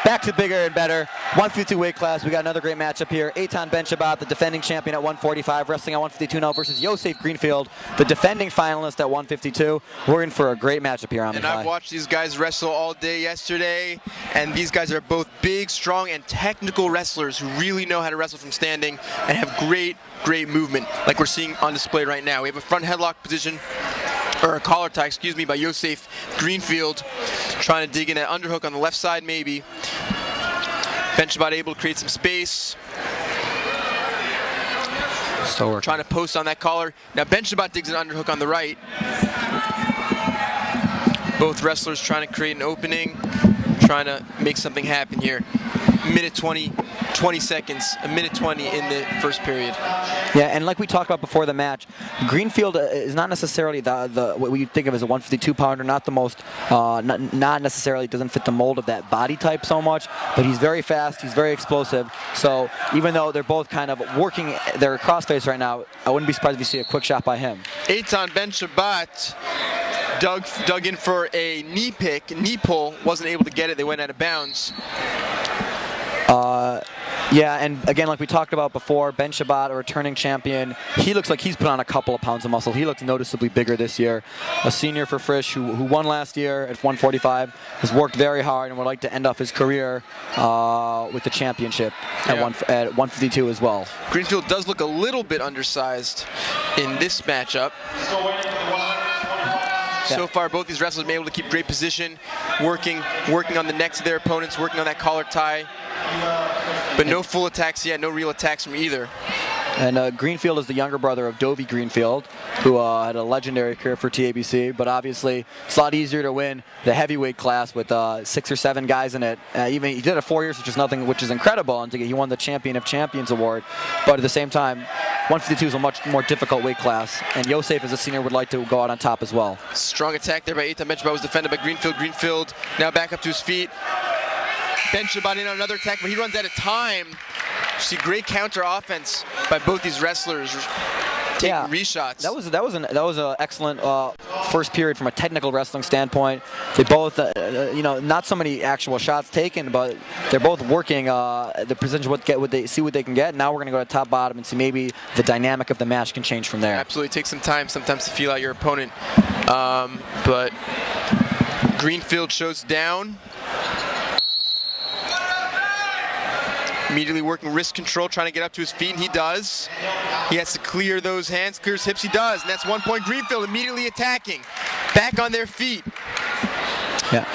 Back to bigger and better. 152 weight class. We got another great matchup here. Eitan Ben-Shabbat, the defending champion at 145, wrestling at 152 now versus Yosef Greenfield, the defending finalist at 152. We're in for a great matchup here on the And I've watched these guys wrestle all day yesterday, and these guys are both big, strong, and technical wrestlers who really know how to wrestle from standing and have great movement, like we're seeing on display right now. We have a front headlock position, or a collar tie, excuse me, by Yosef Greenfield, trying to dig in an underhook on the left side maybe. Ben-Shabbat able to create some space. So we're trying to post on that collar. Now Ben-Shabbat digs an underhook on the right. Both wrestlers trying to create an opening, trying to make something happen here. Minute 20 seconds, a minute 20 in the first period. Yeah, and like we talked about before the match, Greenfield is not necessarily the what you think of as a 152 pounder, not the most, not necessarily doesn't fit the mold of that body type so much, but he's very fast, he's very explosive. So even though they're both kind of working their crossface right now, I wouldn't be surprised if you see a quick shot by him. Eitan Ben-Shabbat dug in for a knee pull, wasn't able to get it, they went out of bounds. Yeah, and again, like we talked about before, Ben-Shabbat, a returning champion, he looks like he's put on a couple of pounds of muscle. He looks noticeably bigger this year. A senior for Frisch who won last year at 145, has worked very hard and would like to end off his career with the championship at 152 as well. Greenfield does look a little bit undersized in this matchup. So far, both these wrestlers have been able to keep great position, working on the necks of their opponents, working on that collar tie. But no full attacks yet, no real attacks from either. And Greenfield is the younger brother of Dovey Greenfield, who had a legendary career for TABC, but obviously it's a lot easier to win the heavyweight class with 6 or 7 guys in it. Even he did it 4 years, which is incredible, and he won the Champion of Champions award. But at the same time, 152 is a much more difficult weight class, and Yosef as a senior would like to go out on top as well. Strong attack there by Eitan Ben-Shabbat, was defended by Greenfield. Greenfield now back up to his feet. Ben-Shabbat in on another attack, but he runs out of time. You see great counter offense by both these wrestlers, taking reshots. That was an excellent first period from a technical wrestling standpoint. They both, not so many actual shots taken, but they're both working the percentage see what they can get. Now we're going to go to top bottom and see maybe the dynamic of the match can change from there. Absolutely, take some time sometimes to feel out your opponent, but Greenfield shows down. Immediately working wrist control, trying to get up to his feet, and he does. He has to clear those hands, clears hips, he does, and that's 1 point. Greenfield immediately attacking, back on their feet. Yeah,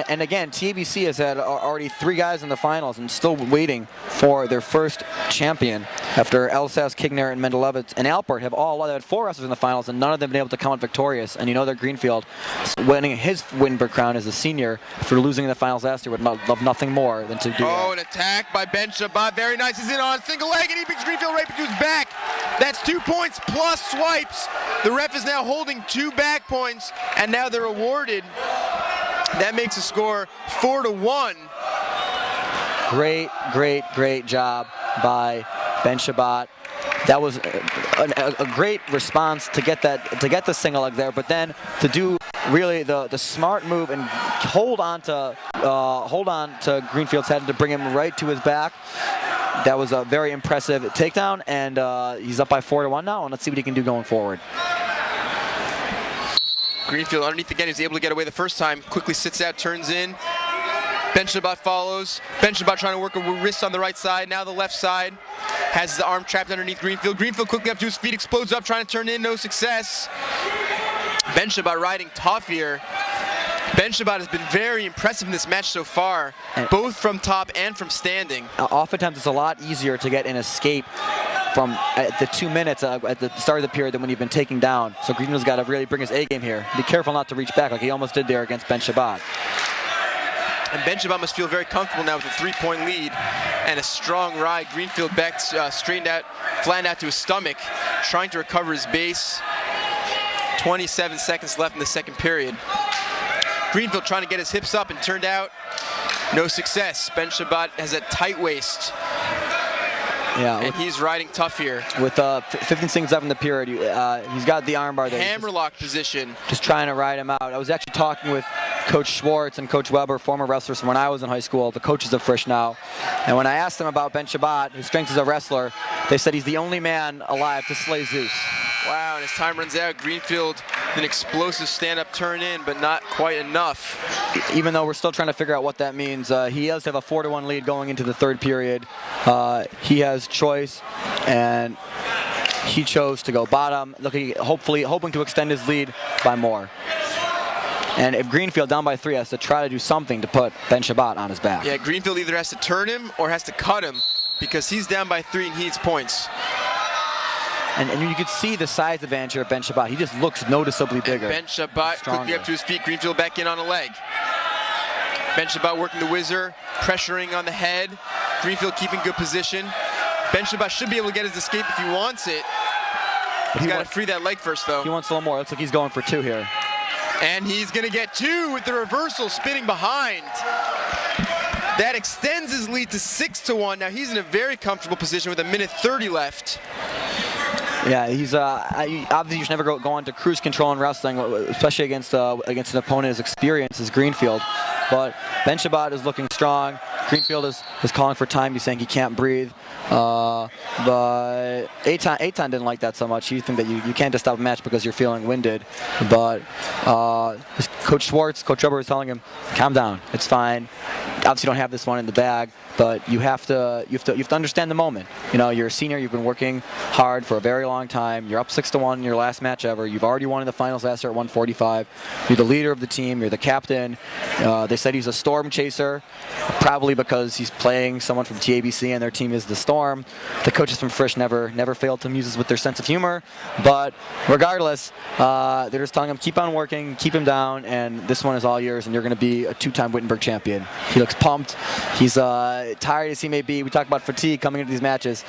and again, TABC has had already 3 guys in the finals and still waiting for their first champion after Elsas, Kigner, and Mendelevitz and Alpert have all had 4 wrestlers in the finals, and none of them have been able to come out victorious. And you know that Greenfield, winning his Wittenberg crown as a senior for losing in the finals last year, would love nothing more than to do Oh, an attack by Ben-Shabbat, very nice. He's in on a single leg, and he beats Greenfield right into his back. That's 2 points plus swipes. The ref is now holding 2 back points, and now they're awarded. That makes the score 4-1. Great job by Ben-Shabbat. That was a great response to get the single leg there, but then to do really the smart move and hold on to Greenfield's head to bring him right to his back. That was a very impressive takedown, and he's up by 4-1 now, and let's see what he can do going forward. Greenfield underneath again, he's able to get away the first time, quickly sits out, turns in. Ben-Shabbat follows. Ben-Shabbat trying to work a wrist on the right side, now the left side. Has the arm trapped underneath Greenfield. Greenfield quickly up to his feet, explodes up, trying to turn in, no success. Ben-Shabbat riding tough here. Ben-Shabbat has been very impressive in this match so far, both from top and from standing. Oftentimes it's a lot easier to get an escape from the 2 minutes at the start of the period than when you've been taken down. So Greenfield's got to really bring his A game here. Be careful not to reach back like he almost did there against Ben-Shabbat. And Ben-Shabbat must feel very comfortable now with a 3-point lead and a strong ride. Greenfield back straightened out, flattened out to his stomach, trying to recover his base. 27 seconds left in the second period. Greenfield trying to get his hips up and turned out. No success. Ben-Shabbat has a tight waist. Yeah, and he's riding tough here. With 15 seconds left in the period, he's got the armbar there. Hammerlock position. Just trying to ride him out. I was actually talking with Coach Schwartz and Coach Weber, former wrestlers from when I was in high school, the coaches of Frisch now. And when I asked them about Ben Shabbat, his strength as a wrestler, they said he's the only man alive to slay Zeus. Wow, and as time runs out, Greenfield, an explosive stand-up turn in, but not quite enough. Even though we're still trying to figure out what that means, he does have a 4-1 lead going into the third period. He has choice, and he chose to go bottom, hoping to extend his lead by more. And if Greenfield down by 3 has to try to do something to put Ben Shabbat on his back. Yeah, Greenfield either has to turn him or has to cut him because he's down by 3 and he needs points. And you could see the size advantage here of Ben Shabbat. He just looks noticeably bigger. And Ben Shabbat quickly up to his feet. Greenfield back in on a leg. Ben Shabbat working the whizzer, pressuring on the head. Greenfield keeping good position. Ben Shabbat should be able to get his escape if he wants it. He's got to free that leg first, though. He wants a little more. Looks like he's going for 2 here. And he's going to get 2 with the reversal, spinning behind. That extends his lead to 6-1. Now he's in a very comfortable position with 1:30 left. Yeah, he's obviously you should never go on to cruise control in wrestling, especially against an opponent as experienced as Greenfield. But Ben Shabbat is looking strong. Greenfield is calling for time. He's saying he can't breathe. But Eitan didn't like that so much. He think that you can't just stop a match because you're feeling winded. But Coach Schwartz, Coach Weber was telling him, calm down. It's fine. Obviously, you don't have this one in the bag, but you have to understand the moment. You know, you're a senior. You've been working hard for a very long time. You're up 6-1 in your last match ever. You've already won in the finals last year at 145. You're the leader of the team. You're the captain. They said he's a storm chaser, probably because he's playing someone from TABC and their team is the Storm. The coaches from Frisch never failed to amuse us with their sense of humor. But regardless, they're just telling him, keep on working, keep him down, and this one is all yours, and you're going to be a 2-time Wittenberg champion. He looks pumped. He's tired as he may be. We talk about fatigue coming into these matches.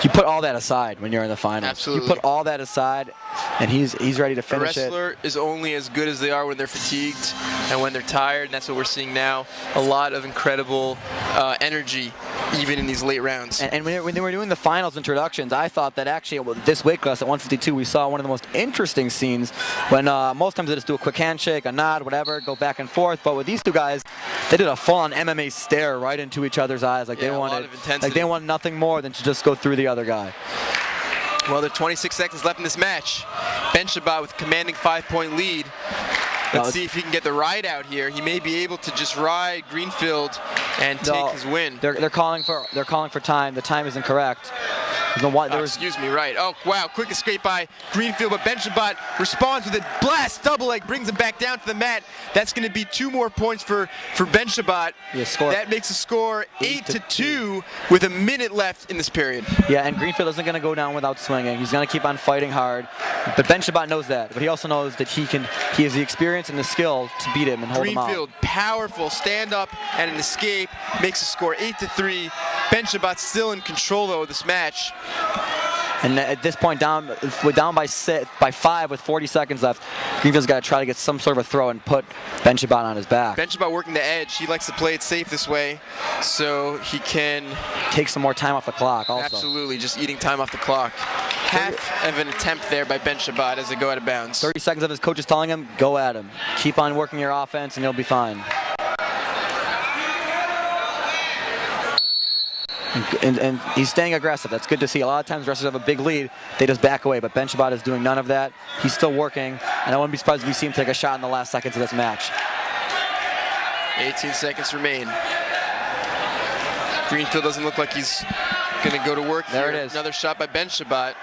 You put all that aside when you're in the finals. Absolutely. You put all that aside, and he's ready to finish it. A wrestler is only as good as they are when they're fatigued and when they're tired, and that's what we're seeing now. A lot of incredible energy, even in these late rounds. And when they were doing the finals introductions, I thought that actually this weight class at 152, we saw one of the most interesting scenes when most times they just do a quick handshake, a nod, whatever, go back and forth. But with these two guys, they did a full-on MMA stare right into each other's eyes, like they want nothing more than to just go through the other guy. Well, there are 26 seconds left in this match. Ben Shabbat with a commanding 5-point lead. Let's see if he can get the ride out here. He may be able to just ride Greenfield and take his win. They're calling for time. The time isn't correct. Excuse me, right. Oh, wow, quick escape by Greenfield, but Ben Shabbat responds with a blast double leg, brings him back down to the mat. That's going to be 2 more points for Ben Shabbat. That makes the score 8-2 with a minute left in this period. Yeah, and Greenfield isn't going to go down without swinging. He's going to keep on fighting hard. But Ben Shabbat knows that. But he also knows that he has the experience and the skill to beat him and hold him out. Greenfield, powerful stand up and an escape, makes the score 8-3. Ben Shabbat still in control though of this match. And at this point, we're down by 5 with 40 seconds left. Greenfield's got to try to get some sort of a throw and put Ben Shabbat on his back. Ben Shabbat working the edge. He likes to play it safe this way, so he can take some more time off the clock also. Absolutely, just eating time off the clock. Half of an attempt there by Ben Shabbat as they go out of bounds. 30 seconds of his coach is telling him, go at him. Keep on working your offense and you'll be fine. And he's staying aggressive. That's good to see. A lot of times wrestlers have a big lead, they just back away. But Ben Shabbat is doing none of that. He's still working, and I wouldn't be surprised if we see him take a shot in the last seconds of this match. 18 seconds remain. Greenfield doesn't look like he's going to go to work here. There it is. Another shot by Ben Shabbat.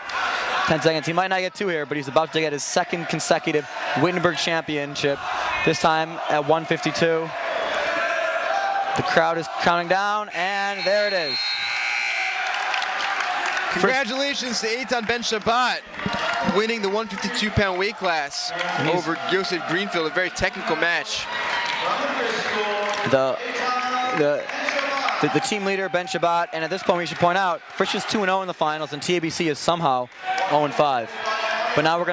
10 seconds. He might not get 2 here, but he's about to get his 2nd consecutive Wittenberg championship, this time at 152. The crowd is counting down, and there it is. Congratulations to Eitan Ben Shabbat, winning the 152-pound weight class over Joseph Greenfield, a very technical match. The team leader, Ben Shabbat, and at this point we should point out, Frisch is 2-0 in the finals, and TABC is somehow 0-5. But now we're going to